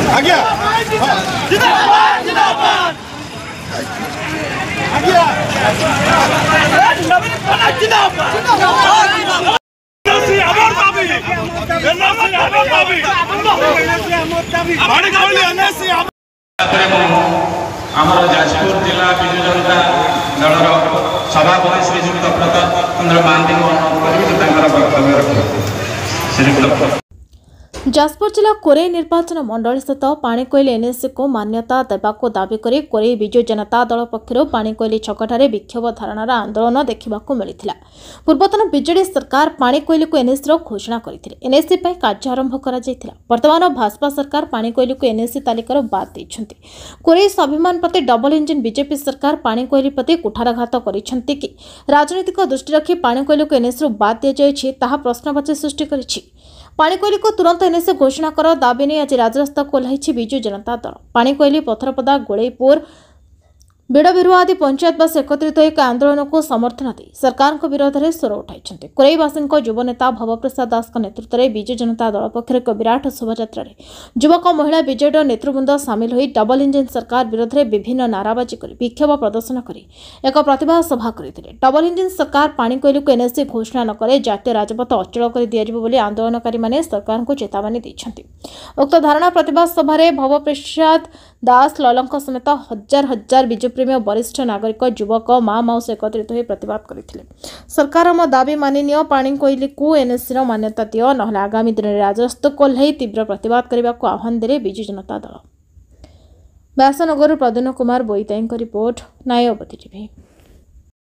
आज्ञा जिंदाबाद जिंदाबाद आज्ञा नवीन पटनायक जिंदाबाद जिंदाबाद एनसी अमर दाबी एनसी अमर दाबी पानी कोइली एनसी आमर जाजपुर जिला विजु जनता दलर सभापति श्रीजुक्त प्रताप चंद्र महांती वक्तव्य जाजपुर जिला कोरे निर्वाचन मंडल स्थित पाणीकोइली एनएससी को मान्यता देवाको दाबी करी कोरे विजु जनता दल पक्षर पाणीकोइली छकठारे विक्षोभ धारणार आंदोलन देखा मिलता। पूर्वतन बीजेडी सरकार पाणीकोइली को एनएससी घोषणा करते एनएससी कार्य आरंभ कर वर्तमान भाजपा सरकार पाणीकोइली को एनएससी तालिकार बाद देते। कोरे स्वाभिमान प्रति डबल इंजिन बीजेपी सरकार पाणीकोइली प्रति कुठारघात कर राजनीतिक दृष्टि रखी पाणीकोइली को एनएससी बाद दी जाए प्रश्नवाची सृष्टि कर पाणीकोइली को तुरंत एनएससी घोषणा कर दाबी नहीं आज राजरास्ता को ओह्लाइछि विजु जनता दल। पाणीकोइली पथरपदा गोलेपुर बिड़बिरुआ आदि पंचायतवासी एकत्रित एक आंदोलन को समर्थन दी सरकार विरोध में स्वर उठाई। कोरेवासी युवनेता भवप्रसाद दास नेतृत्व में विजु जनता दल पक्ष एक विराट शोभायात्रा युवक महिला बीजेडी नेतृवृंद सामिल हो डबल इंजिन सरकार विरोध में विभिन्न नाराबाजी कर विक्षोभ प्रदर्शन कर एक प्रतिभा सभा करते। डबल इंजिन सरकार पाणीकोइली को एनएससी घोषणा न करे जातीय राजपथ अचल कर दिजाव आंदोलनकारी मैंने सरकार को चेतावनी देते। उक्त धारणा प्रतिभा सभा भवप्रसाद दास ललंक समेत हजार हजार विजु प्रेमी वरिष्ठ नागरिक युवक माँ माउस एकत्रित हो प्रतिवाद करते। सरकार दाबी माननीय पाणीकोइली को एनएससी मान्यता दियो न आगामी दिन में राजस्व को ओह्लाई तीव्र प्रतिवाद करने को आह्वान दे विजु जनता दल। Vyasanagar Pradyumna Kumar Boitai report, Nyayabati TV.